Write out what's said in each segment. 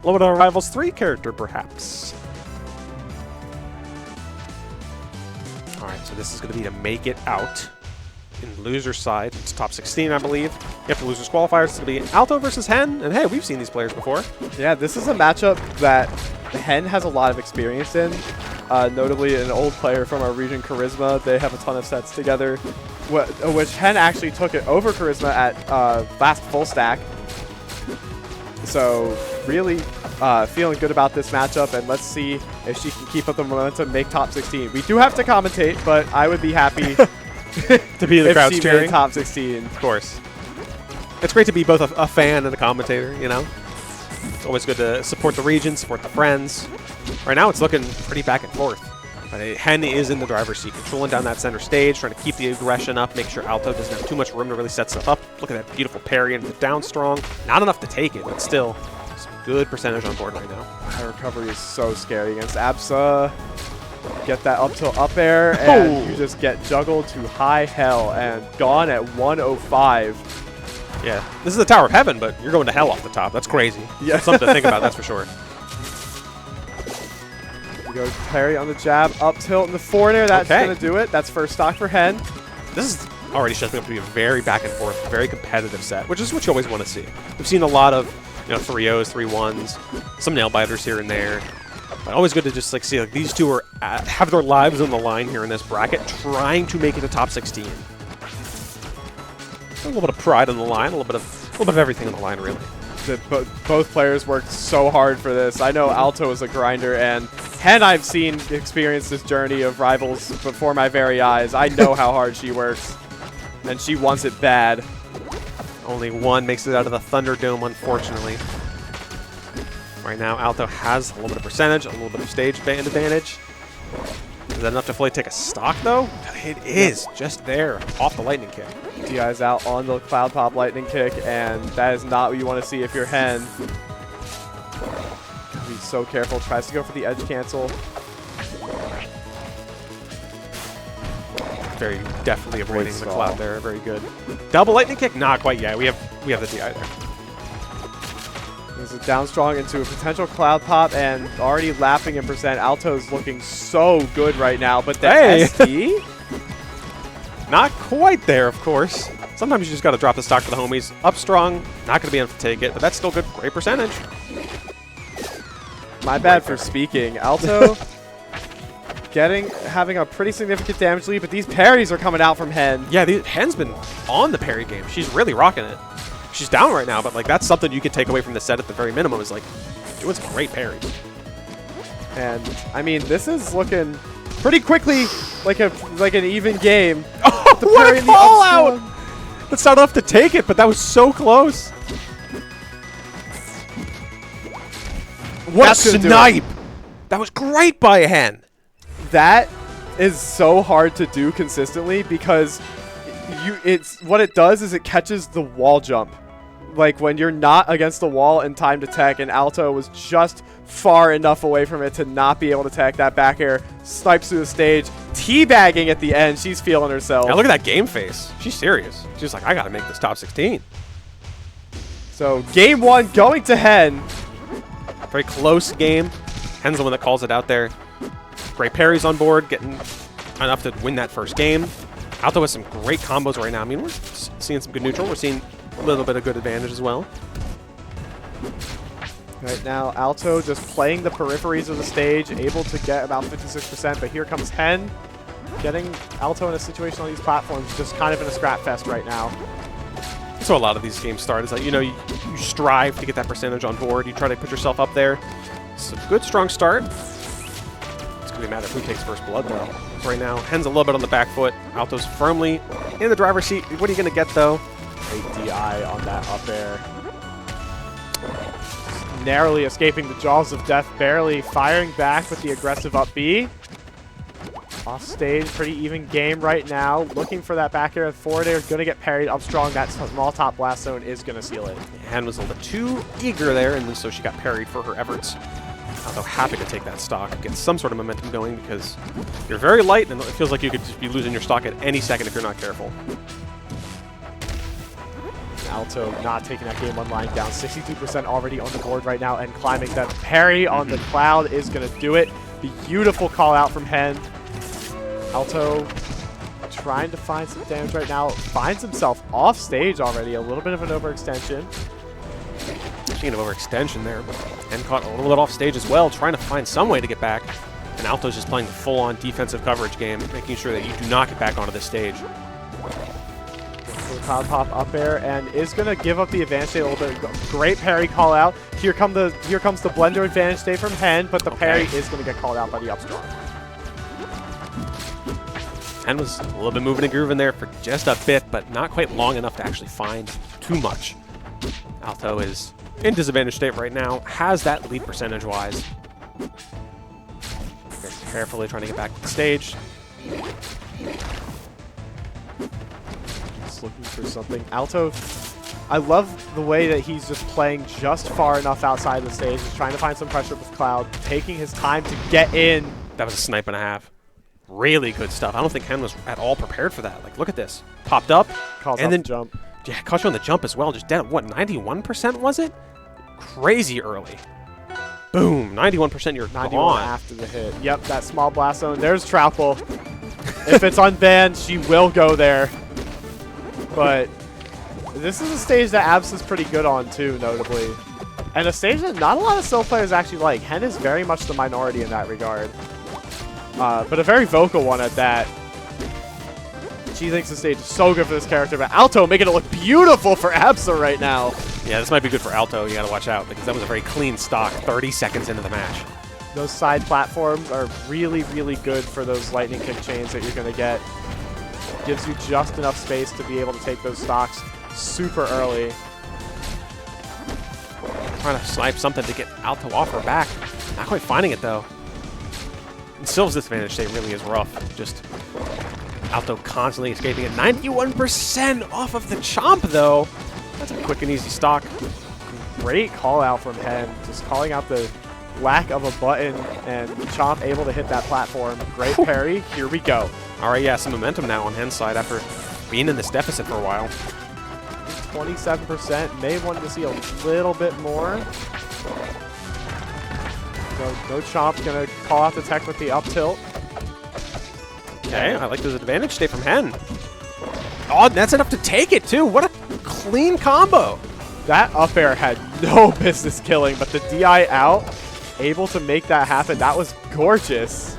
A little bit of a Rivals 3 character, perhaps. All right, so this is going to be to make it out. In the loser side, it's top 16, I believe. You have the losers qualifiers. It's going to be Alto versus Hen, and hey, we've seen these players before. Yeah, this is a matchup that Hen has a lot of experience in. Notably, an old player from our region, Charisma. They have a ton of sets together, which Hen actually took it over Charisma at last full stack. So really feeling good about this matchup, and let's see if she can keep up the momentum, make top 16. We do have to commentate, but I would be happy to be in the crowd cheering. Top 16. Of course. It's great to be both a fan and a commentator, you know? It's always good to support the region, support the friends. Right now it's looking pretty back and forth. Hen is in the driver's seat, controlling down that center stage, trying to keep the aggression up, make sure Alto doesn't have too much room to really set stuff up. Look at that beautiful parry into the down strong. Not enough to take it, but still some good percentage on board right now. High recovery is so scary against Absa. Get that up tilt up air, and you just get juggled to high hell and gone at 105. Yeah, this is the Tower of Heaven, but you're going to hell off the top. That's crazy. Yeah, something to think about, that's for sure. We go parry on the jab, up tilt in the forward air. That's going to do it. That's first stock for Hen. This is already shaping up to be a very back and forth, very competitive set, which is what you always want to see. We've seen a lot of 3-0s, 3-1s, some nail biters here and there. But always good to just see these two are have their lives on the line here in this bracket, trying to make it to top 16. A little bit of pride on the line, a little bit of everything on the line, really. Both players worked so hard for this. I know Alto is a grinder, and Hen I've seen experience this journey of Rivals before my very eyes. I know how hard she works, and she wants it bad. Only one makes it out of the Thunderdome, unfortunately. Right now, Alto has a little bit of percentage, a little bit of stage advantage. Is that enough to fully take a stock, though? It is, just there, off the lightning kick. DI's out on the Cloud Pop lightning kick, and that is not what you want to see if you're Hen. Gotta be so careful, tries to go for the edge cancel. Very definitely avoiding the cloud there, very good. Double lightning kick? Not quite yet, we have the DI there. There's a down strong into a potential cloud pop, and already lapping in percent. Alto's looking so good right now, but the SD? Not quite there, of course. Sometimes you just got to drop the stock for the homies. Up strong, not going to be able to take it, but that's still good. Great percentage. My bad for speaking. Alto having a pretty significant damage lead, but these parries are coming out from Hen. Yeah, Hen's been on the parry game. She's really rocking it. She's down right now, but that's something you can take away from the set at the very minimum, is doing some great parries. And I mean, this is looking pretty quickly like an even game. Oh, what a call out! That's not enough to take it, but that was so close. What a snipe! That was great by Hen. That is so hard to do consistently, because what it does is it catches the wall jump. Like when you're not against the wall in time to tech, and Alto was just far enough away from it to not be able to tech. That back air snipes through the stage, teabagging at the end. She's feeling herself. Now look at that game face. She's serious. She's like, I got to make this top 16. So game one going to Hen. Very close game. Hen's the one that calls it out there. Great parries on board, getting enough to win that first game. Alto has some great combos right now. I mean, we're seeing some good neutral. We're seeing a little bit of good advantage as well. Right now, Alto just playing the peripheries of the stage, able to get about 56%, but here comes Hen, getting Alto in a situation on these platforms, just kind of in a scrap fest right now. So a lot of these games start is that, you strive to get that percentage on board. You try to put yourself up there. It's a good, strong start. It's going to be a matter of who takes first blood, though. Right now, Hen's a little bit on the back foot. Alto's firmly in the driver's seat. What are you going to get, though? A DI on that up air. Narrowly escaping the jaws of death, barely firing back with the aggressive up B. Off stage, pretty even game right now. Looking for that back air. Forward air is going to get parried up strong. That small top blast zone is going to seal it. Hen was a little bit too eager there, and so she got parried for her efforts. Although happy to take that stock, get some sort of momentum going, because you're very light, and it feels like you could just be losing your stock at any second if you're not careful. Alto not taking that game 1 lying down. 62% already on the board right now and climbing. That parry on the cloud is going to do it. Beautiful call out from Hen. Alto trying to find some damage right now. Finds himself off stage already. A little bit of an overextension. Speaking of overextension there, Hen caught a little bit off stage as well, trying to find some way to get back. And Alto's just playing the full-on defensive coverage game, making sure that you do not get back onto this stage. So the cloud pop up air and is going to give up the advantage state a little bit. Great parry call out. Here comes the blender advantage state from Hen, but the parry is going to get called out by the upstrong. Hen was a little bit moving and grooving there for just a bit, but not quite long enough to actually find too much. Alto is in disadvantage state right now, has that lead percentage-wise. Carefully trying to get back to the stage. Just looking for something. Alto, I love the way that he's just playing just far enough outside the stage. He's trying to find some pressure with Cloud, taking his time to get in. That was a snipe and a half. Really good stuff. I don't think Hen was at all prepared for that. Like, look at this. Popped up. Calls and out then the jump. Yeah, caught you on the jump as well. Just dead. What, 91% was it? Crazy early. Boom, 91%, you're 91 gone. after the hit. Yep, that small blast zone. There's Trapple. If it's unbanned, she will go there. But this is a stage that Abs is pretty good on too, notably. And a stage that not a lot of solo players actually like. Hen is very much the minority in that regard. But a very vocal one at that. She thinks the stage is so good for this character, but Alto making it look beautiful for Absa right now. Yeah, this might be good for Alto. You got to watch out because that was a very clean stock 30 seconds into the match. Those side platforms are really, really good for those lightning kick chains that you're going to get. Gives you just enough space to be able to take those stocks super early. Trying to snipe something to get Alto off her back. Not quite finding it, though. And Sylve's disadvantage state really is rough. Just Alto constantly escaping at 91% off of the chomp, though. That's a quick and easy stock. Great call out from Hen. Just calling out the lack of a button and Chomp able to hit that platform. Great parry. Here we go. All right, yeah, some momentum now on Hen's side after being in this deficit for a while. 27%. May have wanted to see a little bit more. No Chomp. Going to call out the tech with the up tilt. Okay, I like this advantage state from Hen. Oh, that's enough to take it, too. What a clean combo. That up air had no business killing, but the DI out, able to make that happen. That was gorgeous.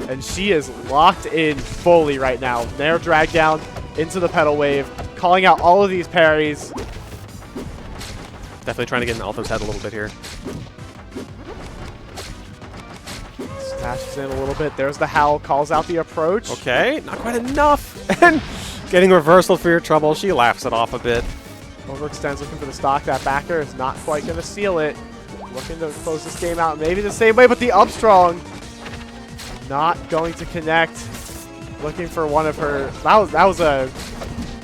And she is locked in fully right now. Nair drag down into the pedal wave, calling out all of these parries. Definitely trying to get in Alto's head a little bit here. Smashes in a little bit. There's the howl, calls out the approach. Okay, not quite enough. And getting reversal for your trouble. She laughs it off a bit. Overextends, looking for the stock. That backer is not quite going to seal it. Looking to close this game out maybe the same way, but the up strong not going to connect. Looking for one of her. That was a.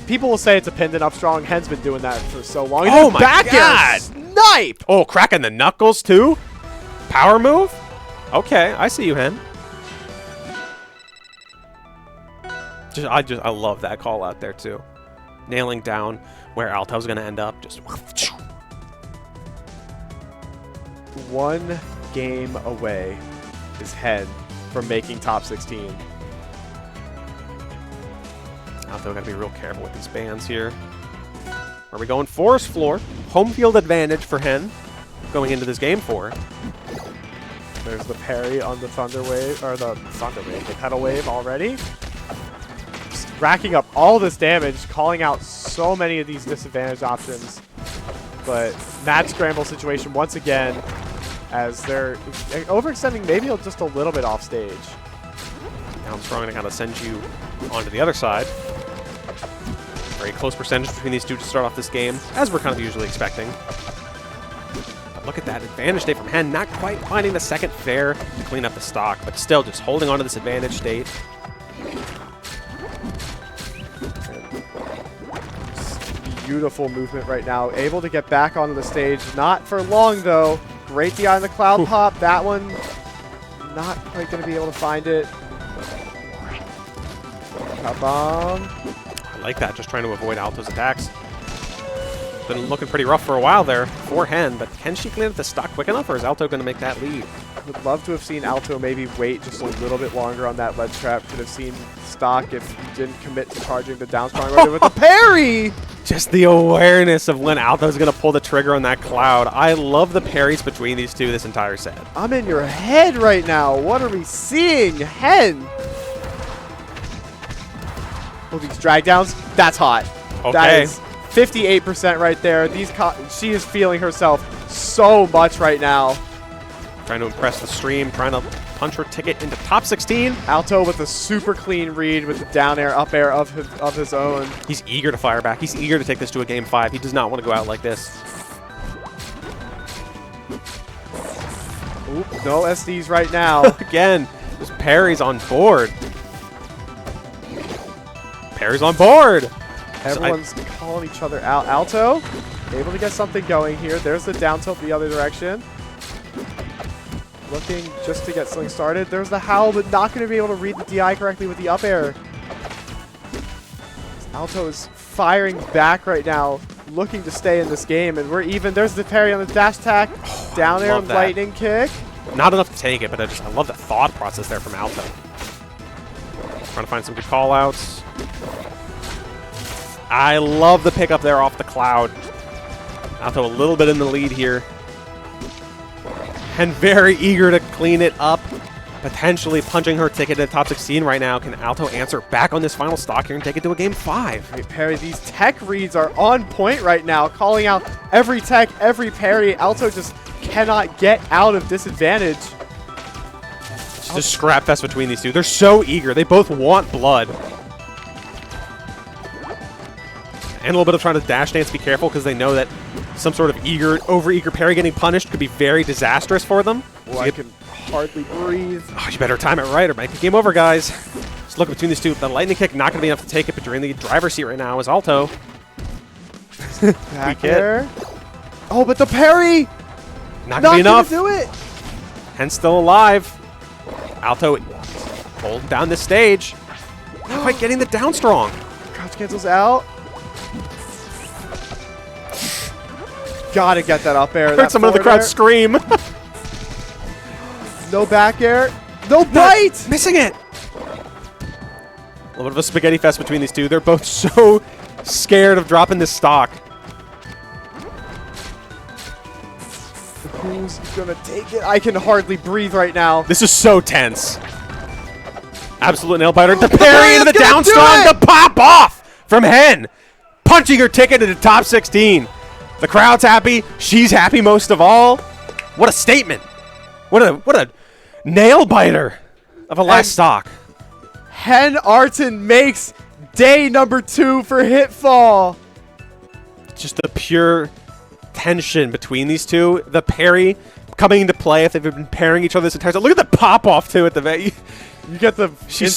People will say it's a pendant up strong. Hen's been doing that for so long. Oh my god! Snipe! Oh, cracking the knuckles too? Power move? Okay, I see you, Hen. I love that call out there too. Nailing down where Alto's going to end up. Just one game away is Hen from making top 16. Alto got to be real careful with these bans here. Are we going forest floor? Home field advantage for Hen going into this game 4. There's the parry on the Thunder Wave, or the Pedal Wave already. Just racking up all this damage, calling out so many of these disadvantage options. But mad scramble situation once again, as they're overextending maybe just a little bit off stage. Now I'm strong to kind of send you onto the other side. Very close percentage between these two to start off this game, as we're kind of usually expecting. But look at that advantage state from Hen, not quite finding the second fair to clean up the stock, but still just holding on to this advantage state. Beautiful movement right now. Able to get back onto the stage. Not for long, though. Great DI on the cloud pop. That one, not quite going to be able to find it. Bomb. I like that, just trying to avoid Alto's attacks. Been looking pretty rough for a while there for Hen, but can she clean up the stock quick enough, or is Alto going to make that lead? Would love to have seen Alto maybe wait just a little bit longer on that ledge trap. Could have seen stock if he didn't commit to charging the down strong right there with the parry. Just the awareness of when Alto's going to pull the trigger on that cloud. I love the parries between these two this entire set. I'm in your head right now. What are we seeing? Hen. Oh, these drag downs. That's hot. Okay. That is 58% right there. She is feeling herself so much right now. Trying to impress the stream, trying to punch her ticket into top 16. Alto with a super clean read with the down air, up air of his own. He's eager to fire back. He's eager to take this to a game 5. He does not want to go out like this. Oop, no SDs right now. Again, just parries on board. Parries on board. Everyone's calling each other out. Alto able to get something going here. There's the down tilt the other direction. Looking just to get something started. There's the howl, but not going to be able to read the DI correctly with the up air. Alto is firing back right now, looking to stay in this game, and we're even. There's the parry on the dash attack. Down air, lightning kick. Not enough to take it, but I love the thought process there from Alto. Trying to find some good call-outs. I love the pickup there off the cloud. Alto a little bit in the lead here. And very eager to clean it up. Potentially punching her ticket at top 16 right now. Can Alto answer back on this final stock here and take it to a game 5? Great parry. These tech reads are on point right now. Calling out every tech, every parry. Alto just cannot get out of disadvantage. Just a scrap fest between these two. They're so eager. They both want blood. And a little bit of trying to dash dance. Be careful because they know that some sort of over-eager parry getting punished could be very disastrous for them. Oh, I can hardly breathe. Oh, you better time it right or make the game over, guys. Just looking between these two. The lightning kick not going to be enough to take it, but you're in the driver's seat right now is Alto. Back there. Oh, but the parry! Not going to be enough. Do it. Hen's still alive. Alto holding down this stage. Not quite getting the down strong. Crouch cancels out. Gotta get that up air. I heard someone in the crowd scream. No back air. No bite! Missing it. A little bit of a spaghetti fest between these two. They're both so scared of dropping this stock. Who's gonna take it? I can hardly breathe right now. This is so tense. Absolute nail biter. The parry into the down strong to pop off from Hen. Punching her ticket into top 16. The crowd's happy. She's happy most of all. What a statement. What a nail biter of a last stock. HenArten makes day number 2 for Hitfall. Just the pure tension between these two. The parry coming into play if they've been pairing each other this entire time. Look at the pop off too at the vet. You get the She's